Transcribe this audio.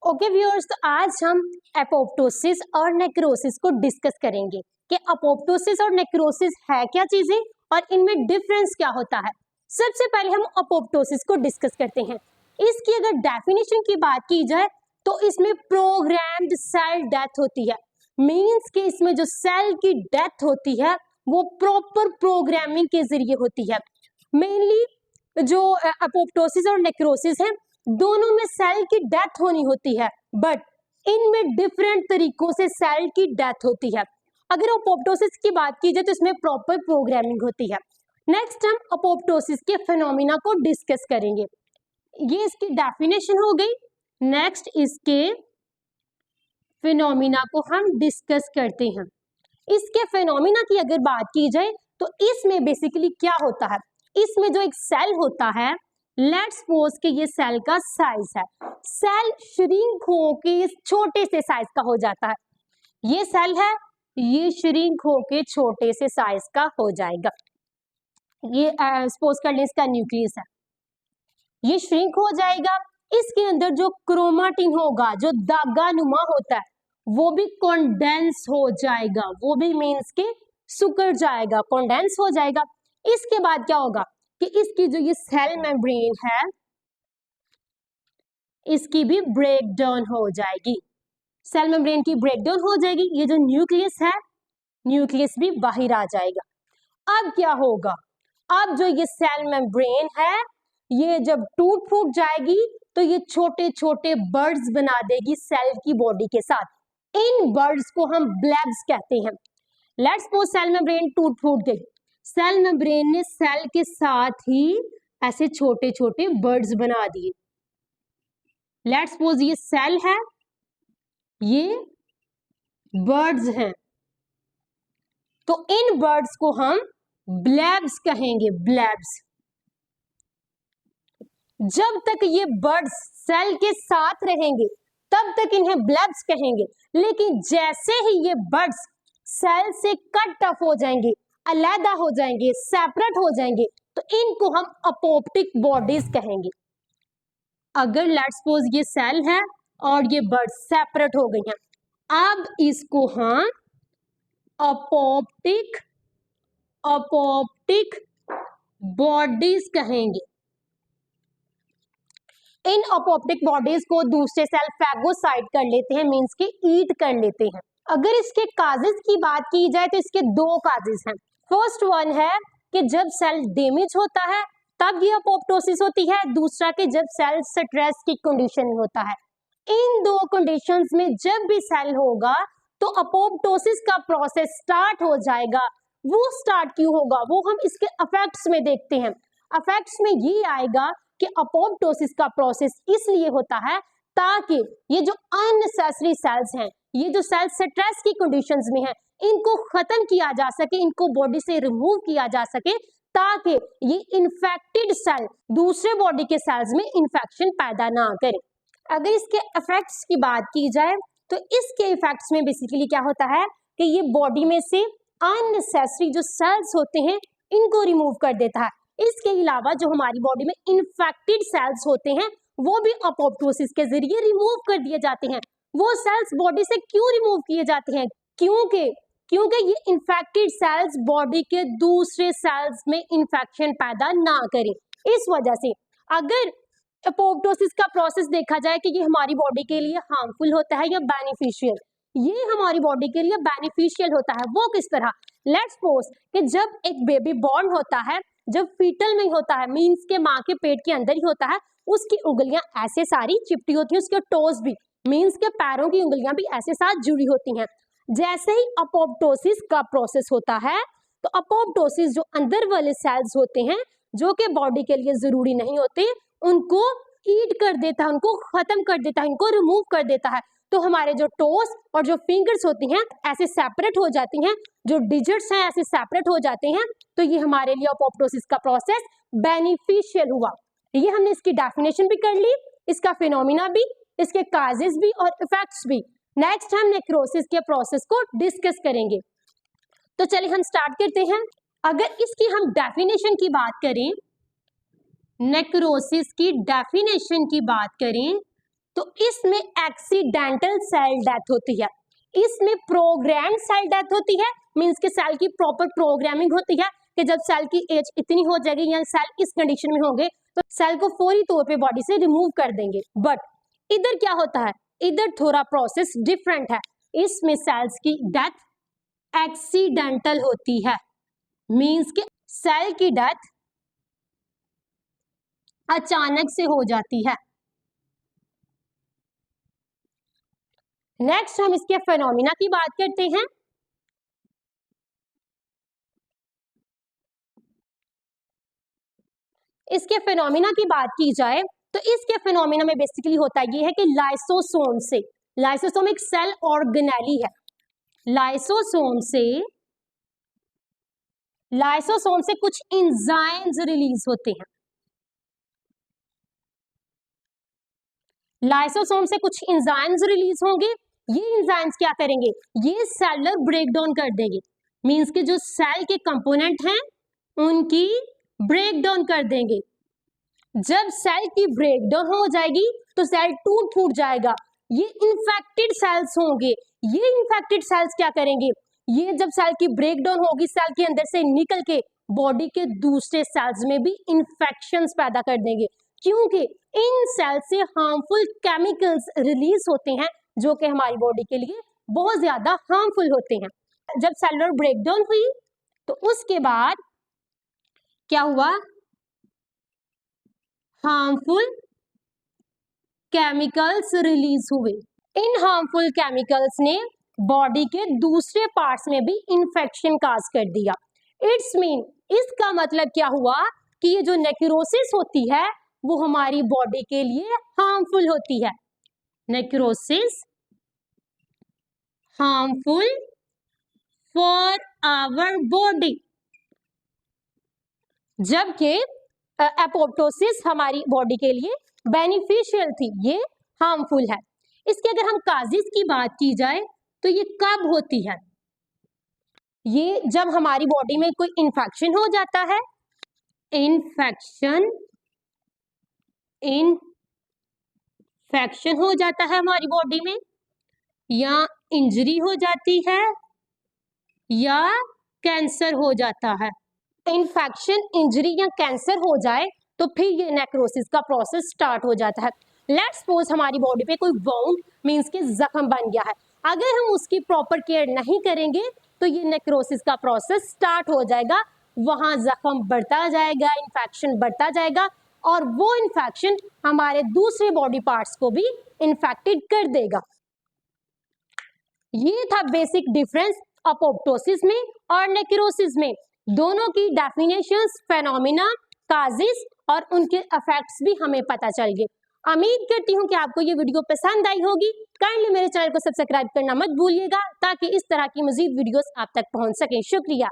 Okay viewers, तो आज हम एपोप्टोसिस और नेक्रोसिस को डिस्कस करेंगे कि एपोप्टोसिस और नेक्रोसिस है क्या चीजें और इनमें डिफरेंस क्या होता है। सबसे पहले हम एपोप्टोसिस को डिस्कस करते हैं। इसकी अगर डेफिनेशन की बात की जाए तो इसमें प्रोग्राम्ड सेल डेथ होती है। मींस कि इसमें जो सेल की डेथ होती है वो प्रॉपर प्रोग्रामिंग के जरिए होती है। मेनली जो एपोप्टोसिस और नेक्रोसिस है दोनों में सेल की डेथ होनी होती है, बट इनमें डिफरेंट तरीकों से सेल की डेथ होती है। अगर एपोप्टोसिस की बात की जाए तो इसमें प्रॉपर प्रोग्रामिंग होती है। नेक्स्ट हम एपोप्टोसिस के फिनोमिना को डिस्कस करेंगे। ये इसकी डेफिनेशन हो गई। नेक्स्ट इसके फिनोमिना को हम डिस्कस करते हैं। इसके फिनोमिना की अगर बात की जाए तो इसमें बेसिकली क्या होता है, इसमें जो एक सेल होता है, लेट्स सपोज कि ये सेल का साइज है, सेल श्रिंक होके छोटे से साइज का हो जाता है। ये सेल है, ये श्रिंक होके छोटे से साइज का हो जाएगा। ये सपोज कर लें इसका न्यूक्लियस है, ये श्रिंक हो जाएगा। इसके अंदर जो क्रोमाटिन होगा, जो धागा नुमा होता है, वो भी कंडेंस हो जाएगा, वो भी मीन्स के सुकर जाएगा, कंडेंस हो जाएगा। इसके बाद क्या होगा कि इसकी जो ये सेल मेम्ब्रेन है इसकी भी ब्रेक डाउन हो जाएगी, सेल मेम्ब्रेन की ब्रेक डाउन हो जाएगी। ये जो न्यूक्लियस है, न्यूक्लियस भी बाहर आ जाएगा। अब क्या होगा, अब जो ये सेल मेम्ब्रेन है ये जब टूट फूट जाएगी तो ये छोटे छोटे बर्ड्स बना देगी सेल की बॉडी के साथ। इन बर्ड्स को हम ब्लब्स कहते हैं। लेट्स सपोज सेल मेम्ब्रेन टूट फूट गई, सेल मेम्ब्रेन ने सेल के साथ ही ऐसे छोटे छोटे बर्ड्स बना दिए। लेट्स सपोज ये सेल है, ये बर्ड्स हैं, तो इन बर्ड्स को हम ब्लब्स कहेंगे, ब्लब्स। जब तक ये बर्ड्स सेल के साथ रहेंगे तब तक इन्हें ब्लब्स कहेंगे, लेकिन जैसे ही ये बर्ड्स सेल से कट ऑफ हो जाएंगे, अलग हो जाएंगे, सेपरेट हो जाएंगे, तो इनको हम अपोप्टिक बॉडीज कहेंगे। अगर लेट्स सपोज ये सेल है और ये बर्ड्स सेपरेट हो गई हैं, अब इसको हम अपोप्टिक बॉडीज कहेंगे। इन अपोप्टिक बॉडीज को दूसरे सेल फैगोसाइट कर लेते हैं, मींस के ईट कर लेते हैं। अगर इसके काजेस की बात की जाए तो इसके दो काजेस हैं। फर्स्ट वन है कि जब सेल डैमेज होता है तब ये अपोप्टोसिस होती है, दूसरा कि जब सेल स्ट्रेस की कंडीशन में होता है। इन दो कंडीशंस में जब भी सेल होगा तो अपोप्टोसिस का प्रोसेस स्टार्ट हो जाएगा। वो स्टार्ट क्यों होगा वो हम इसके इफेक्ट्स में देखते हैं। इफेक्ट्स में ये आएगा कि अपोप्टोसिस का प्रोसेस इसलिए होता है ताकि ये जो अननेसेसरी सेल्स हैं, ये जो सेल स्ट्रेस की कंडीशंस में हैं, इनको खत्म किया जा सके, इनको बॉडी से रिमूव किया जा सके, ताकि ये इन्फेक्टेड सेल दूसरे बॉडी के सेल्स में इन्फेक्शन पैदा ना करे। अगर इसके इफेक्ट्स की बात की जाए तो इसके इफेक्ट्स में बेसिकली क्या होता है कि ये बॉडी में से अननेसेसरी जो सेल्स होते हैं इनको रिमूव कर देता है। इसके अलावा जो हमारी बॉडी में इन्फेक्टेड सेल्स होते हैं वो भी अपोप्टोसिस के जरिए रिमूव कर दिए जाते हैं। वो सेल्स बॉडी से क्यों रिमूव किए जाते हैं, क्योंकि ये इन्फेक्टेड सेल्स बॉडी के दूसरे सेल्स में इन्फेक्शन पैदा ना करें। इस वजह से अगर अपोप्टोसिस का प्रोसेस देखा जाए कि ये हमारी बॉडी के लिए हार्मफुल होता है या बेनिफिशियल, ये हमारी बॉडी के लिए बेनिफिशियल होता है। वो किस तरह, लेट्स सपोज कि जब एक बेबी बॉर्न होता है, जब फीटल में होता है, मींस के माँ के पेट के अंदर ही होता है, उसकी उंगलियां ऐसे सारी चिपटी होती हैं, उसके टोज भी, मींस के पैरों की उंगलियां भी ऐसे साथ जुड़ी होती हैं। जैसे ही अपोप्टोसिस का प्रोसेस होता है तो अपोप्टोसिस जो अंदर वाले सेल्स होते हैं जो कि बॉडी के लिए जरूरी नहीं होते, उनको ईट कर देता है, उनको खत्म कर देता है, इनको रिमूव कर देता है। तो हमारे जो टोस और जो फिंगर्स होती हैं ऐसे सेपरेट हो जाती हैं, जो डिजिट्स हैं ऐसे सेपरेट हो जाते हैं। तो ये हमारे लिए अपोप्टोसिस का प्रोसेस बेनिफिशियल हुआ। ये हमने इसकी डेफिनेशन भी कर ली, इसका फिनोमिना भी, इसके काजेस भी और इफेक्ट्स भी। नेक्स्ट हम नेक्रोसिस के प्रोसेस को डिस्कस करेंगे। तो चलिए हम स्टार्ट करते हैं। अगर इसकी हम डेफिनेशन की बात करें, नेक्रोसिस की डेफिनेशन की बात करें तो इसमें एक्सीडेंटल सेल डेथ होती है, इसमें प्रोग्राम्ड सेल डेथ होती है, मींस के सेल की प्रॉपर प्रोग्रामिंग होती है कि जब सेल की एज इतनी हो जाएगी या सेल इस कंडीशन में होंगे तो सेल को फौरी तौर पे बॉडी से रिमूव कर देंगे। बट इधर क्या होता है, इधर थोड़ा प्रोसेस डिफरेंट है, इसमें सेल्स की डेथ एक्सीडेंटल होती है, मींस के सेल की डेथ अचानक से हो जाती है। नेक्स्ट हम इसके फेनोमेना की बात करते हैं। इसके फेनोमेना की बात की जाए तो इसके फेनोमेना में बेसिकली होता ये है कि लाइसोसोम से, लाइसोसोम एक सेल ऑर्गेनेली है, लाइसोसोम से कुछ एंजाइम्स रिलीज होते हैं, लाइसोसोम से कुछ एंजाइम्स रिलीज होंगे। ये एंजाइम्स क्या करेंगे, ये सेलुलर ब्रेकडाउन कर देंगे, मींस के जो सेल के कंपोनेंट हैं उनकी ब्रेकडाउन कर देंगे। जब सेल की ब्रेकडाउन हो जाएगी तो सेल टूट जाएगा, ये इन्फेक्टेड सेल्स होंगे। ये इन्फेक्टेड सेल्स क्या करेंगे, ये जब सेल की ब्रेकडाउन होगी सेल के अंदर से निकल के बॉडी के दूसरे सेल्स में भी इंफेक्शंस पैदा कर देंगे, क्योंकि इन सेल से हार्मफुल केमिकल्स रिलीज होते हैं जो कि हमारी बॉडी के लिए बहुत ज्यादा हार्मफुल होते हैं। जब सेलुलर ब्रेकडाउन हुई तो उसके बाद क्या हुआ, हार्मफुल केमिकल्स रिलीज हुए। इन हार्मफुल केमिकल्स ने बॉडी के दूसरे पार्ट्स में भी इंफेक्शन काज कर दिया। इट्स मीन, इसका मतलब क्या हुआ कि ये जो नेक्रोसिस होती है वो हमारी बॉडी के लिए हार्मफुल होती है। Necrosis harmful for our body, जबकि एपोप्टोसिस हमारी बॉडी के लिए बेनिफिशियल थी, ये हार्मफुल है। इसके अगर हम काजिस की बात की जाए तो ये कब होती है, ये जब हमारी बॉडी में कोई इन्फेक्शन हो जाता है, इन्फेक्शन हो जाता है हमारी बॉडी में, या इंजरी हो जाती है, या कैंसर हो जाता है। इन्फेक्शन, इंजरी या कैंसर हो जाए तो फिर ये नेक्रोसिस का प्रोसेस स्टार्ट हो जाता है। लेट्स सपोज हमारी बॉडी पे कोई वाउंड मींस के जख्म बन गया है, अगर हम उसकी प्रॉपर केयर नहीं करेंगे तो ये नेक्रोसिस का प्रोसेस स्टार्ट हो जाएगा, वहां जख्म बढ़ता जाएगा, इन्फेक्शन बढ़ता जाएगा और वो इन्फेक्शन हमारे दूसरे बॉडी पार्ट्स को भी इन्फेक्टेड कर देगा। ये था बेसिक डिफरेंस अपोप्टोसिस में और नेक्रोसिस में। दोनों की डेफिनेशंस, फेनोमेना, काजिस और उनके इफेक्ट्स भी हमें पता चल गए। उम्मीद करती हूँ कि आपको ये वीडियो पसंद आई होगी। काइंडली मेरे चैनल को सब्सक्राइब करना मत भूलिएगा ताकि इस तरह की मजीद वीडियोस आप तक पहुंच सकें। शुक्रिया।